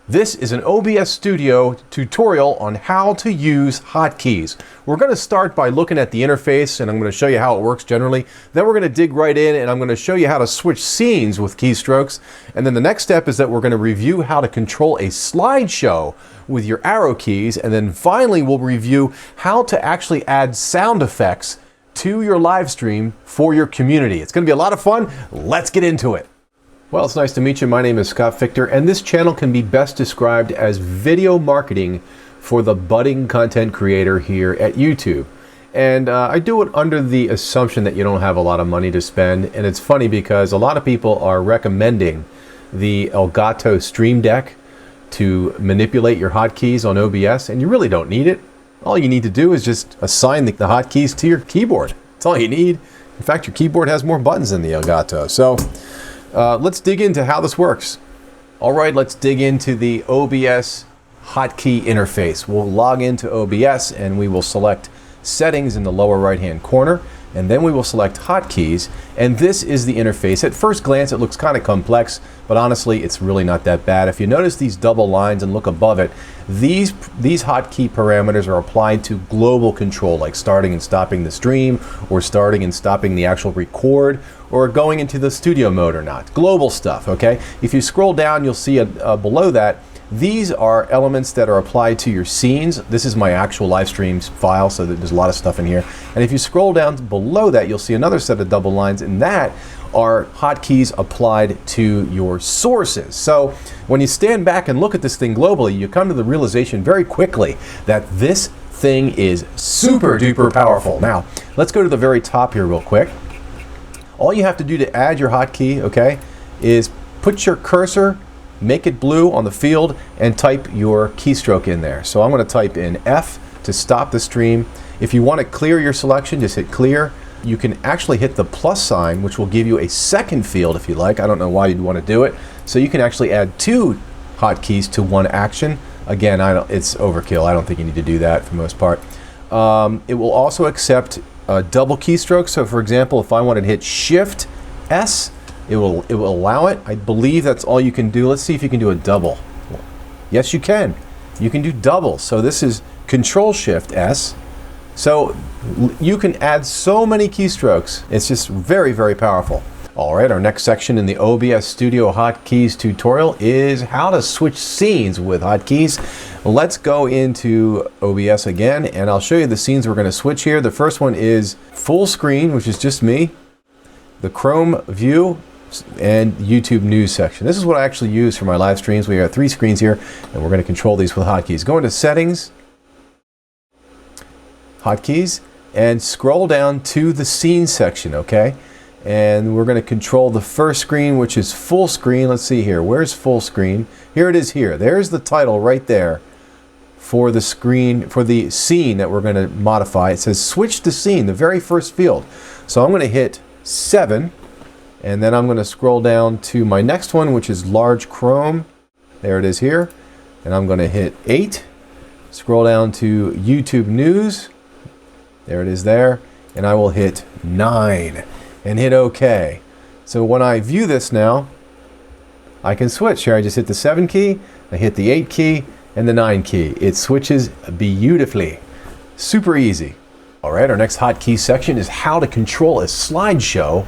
This is an OBS Studio tutorial on how to use hotkeys. We're going to start by looking at the interface, and I'm going to show you how it works generally. Then we're going to dig right in, and I'm going to show you how to switch scenes with keystrokes. And then the next step is that we're going to review how to control a slideshow with your arrow keys. And then finally, we'll review how to actually add sound effects to your live stream for your community. It's going to be a lot of fun. Let's get into it. Well, it's nice to meet you. My name is Scott Victor, and this channel can be best described as video marketing for the budding content creator here at YouTube. And I do it under the assumption that you don't have a lot of money to spend. And it's funny because a lot of people are recommending the Elgato Stream Deck to manipulate your hotkeys on OBS, and you really don't need it. All you need to do is just assign the hotkeys to your keyboard. That's all you need. In fact, your keyboard has more buttons than the Elgato. So let's dig into how this works. All right, let's dig into the OBS hotkey interface. We'll log into OBS and we will select settings in the lower right-hand corner, and then we will select hotkeys, and this is the interface. At first glance, it looks kind of complex, but honestly, it's really not that bad. If you notice these double lines and look above it, these hotkey parameters are applied to global control, like starting and stopping the stream, or starting and stopping the actual record, or going into the studio mode or not. Global stuff, okay? If you scroll down, you'll see below that, these are elements that are applied to your scenes. This is my actual live streams file, so there's a lot of stuff in here. And if you scroll down below that, you'll see another set of double lines, and that are hotkeys applied to your sources. So when you stand back and look at this thing globally, you come to the realization very quickly that this thing is super duper powerful. Now, let's go to the very top here real quick. All you have to do to add your hotkey, okay, is put your cursor, make it blue on the field, and type your keystroke in there. So I'm going to type in F to stop the stream. If you want to clear your selection, just hit clear. You can actually hit the plus sign, which will give you a second field if you like. I don't know why you'd want to do it. So you can actually add two hotkeys to one action. Again, it's overkill. I don't think you need to do that for the most part. It will also accept double keystrokes. So for example, if I wanted to hit Shift S, it will allow it. I believe that's all you can do. Let's see if you can do a double. Yes, you can. You can do double. So this is Control Shift S. So you can add so many keystrokes. It's just very, very powerful. All right, our next section in the OBS Studio Hotkeys tutorial is how to switch scenes with hotkeys. Let's go into OBS again, and I'll show you the scenes we're going to switch here. The first one is full screen, which is just me, the Chrome view, and YouTube news section. This is what I actually use for my live streams. We have 3 screens here, and we're going to control these with hotkeys. Go into settings, hotkeys, and scroll down to the scene section, okay? And we're going to control the first screen, which is full screen. Let's see here. Where's full screen? Here it is here. There's the title right there for the screen, for the scene that we're going to modify. It says switch to scene, the very first field. So I'm going to hit 7. And then I'm going to scroll down to my next one, which is large Chrome. There it is here. And I'm going to hit 8. Scroll down to YouTube News. There it is there. And I will hit 9 and hit OK. So when I view this now, I can switch. Here I just hit the 7 key, I hit the 8 key, and the 9 key. It switches beautifully. Super easy. All right, our next hotkey section is how to control a slideshow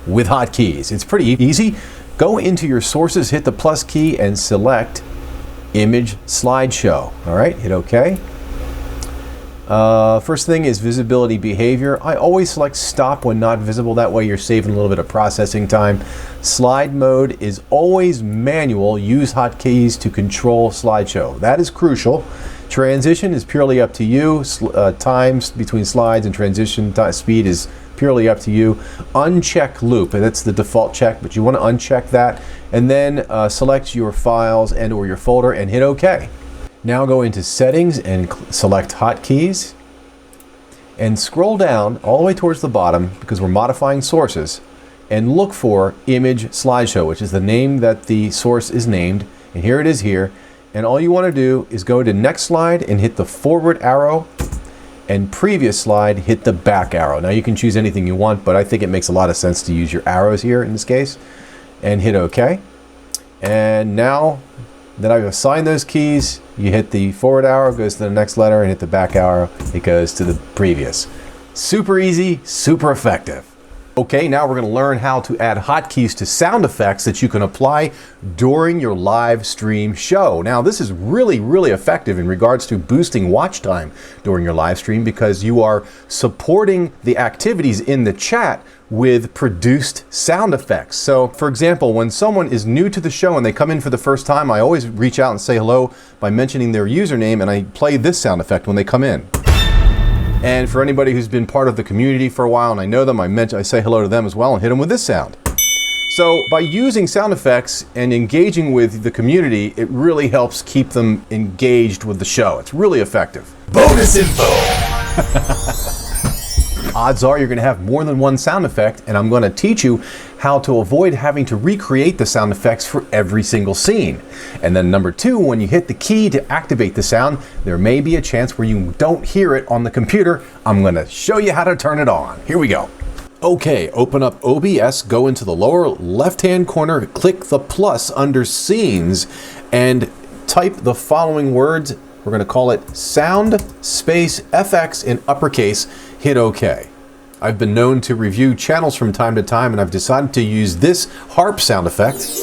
with hotkeys. It's pretty easy. Go into your sources, hit the plus key, and select Image Slideshow. All right, hit OK. First thing is visibility behavior. I always select stop when not visible. That way you're saving a little bit of processing time. Slide mode is always manual. Use hotkeys to control slideshow. That is crucial. Transition is purely up to you. Times between slides and transition speed is purely up to you. Uncheck loop, and that's the default check, but you want to uncheck that, and then select your files and or your folder and hit OK. Now go into settings and select hotkeys and scroll down all the way towards the bottom, because we're modifying sources, and look for Image Slideshow, which is the name that the source is named, and here it is here. And all you want to do is go to next slide and hit the forward arrow, and previous slide, hit the back arrow. Now you can choose anything you want, but I think it makes a lot of sense to use your arrows here in this case, and hit OK. And now Then I've assigned those keys. You hit the forward arrow, it goes to the next letter, and hit the back arrow, it goes to the previous. Super easy, super effective. Okay, now we're going to learn how to add hotkeys to sound effects that you can apply during your live stream show. Now, this is really, really effective in regards to boosting watch time during your live stream because you are supporting the activities in the chat with produced sound effects. So, for example, when someone is new to the show and they come in for the first time, I always reach out and say hello by mentioning their username, and I play this sound effect when they come in. And for anybody who's been part of the community for a while and I know them, I say hello to them as well and hit them with this sound. So by using sound effects and engaging with the community, it really helps keep them engaged with the show. It's really effective. Bonus info! Odds are you're going to have more than one sound effect, and I'm going to teach you how to avoid having to recreate the sound effects for every single scene. And then number two, when you hit the key to activate the sound, there may be a chance where you don't hear it on the computer. I'm going to show you how to turn it on. Here we go. Okay, open up OBS, go into the lower left-hand corner, click the plus under Scenes, and type the following words. We're going to call it sound space FX in uppercase. Hit OK. I've been known to review channels from time to time, and I've decided to use this harp sound effect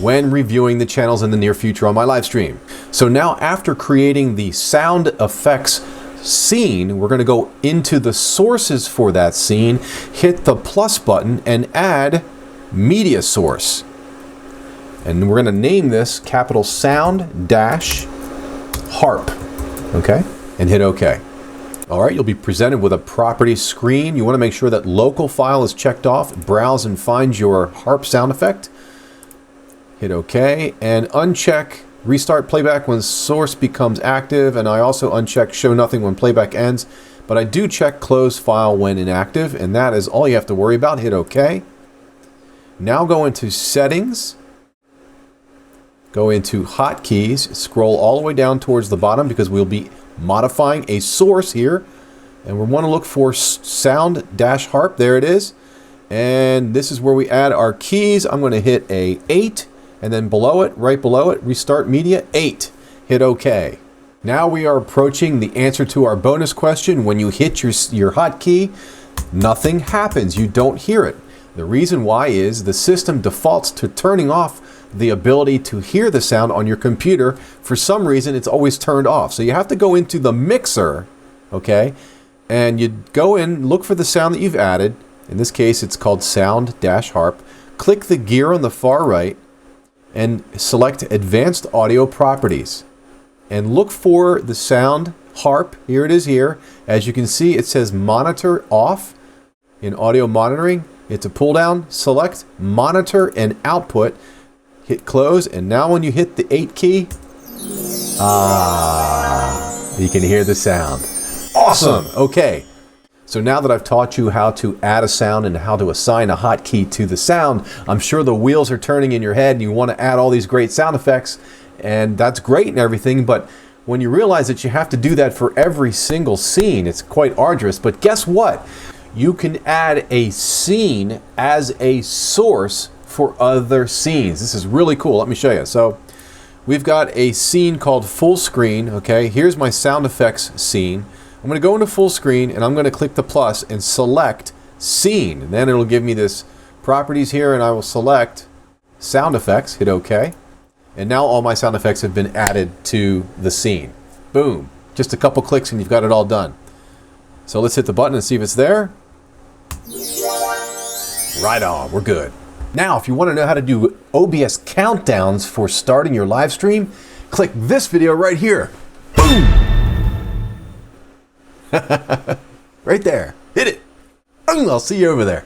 when reviewing the channels in the near future on my live stream. So now, after creating the sound effects scene, we're going to go into the sources for that scene, hit the plus button, and add media source. And we're going to name this capital sound dash harp. Okay? And hit OK. All right, you'll be presented with a properties screen. You want to make sure that local file is checked off. Browse and find your harp sound effect. Hit OK and uncheck restart playback when source becomes active. And I also uncheck show nothing when playback ends. But I do check close file when inactive. And that is all you have to worry about. Hit OK. Now go into settings. Go into hotkeys. Scroll all the way down towards the bottom because we'll be modifying a source here, and we want to look for sound dash harp. There it is, and this is where we add our keys. I'm going to hit a 8, and then below it, right below it, restart media 8. Hit OK. Now we are approaching the answer to our bonus question. When you hit your hotkey, nothing happens. You don't hear it. The reason why is the system defaults to turning off the ability to hear the sound on your computer. For some reason, it's always turned off. So you have to go into the mixer, okay? And you go in, look for the sound that you've added. In this case, it's called sound dash harp. Click the gear on the far right and select advanced audio properties. And look for the sound harp. Here it is here. As you can see, it says monitor off in audio monitoring. It's a pull down. Select monitor and output. Hit close, and now when you hit the 8 key, you can hear the sound. Awesome! Okay, so now that I've taught you how to add a sound and how to assign a hotkey to the sound, I'm sure the wheels are turning in your head and you want to add all these great sound effects, and that's great and everything, but when you realize that you have to do that for every single scene, it's quite arduous. But guess what? You can add a scene as a source for other scenes. This is really cool. Let me show you. So we've got a scene called full screen. Okay, here's my sound effects scene. I'm going to go into full screen and I'm going to click the plus and select scene. And then it'll give me this properties here, and I will select sound effects, hit OK. And now all my sound effects have been added to the scene. Boom. Just a couple clicks and you've got it all done. So let's hit the button and see if it's there. Right on, we're good. Now, if you want to know how to do OBS countdowns for starting your live stream, click this video right here. Boom! Right there. Hit it. I'll see you over there.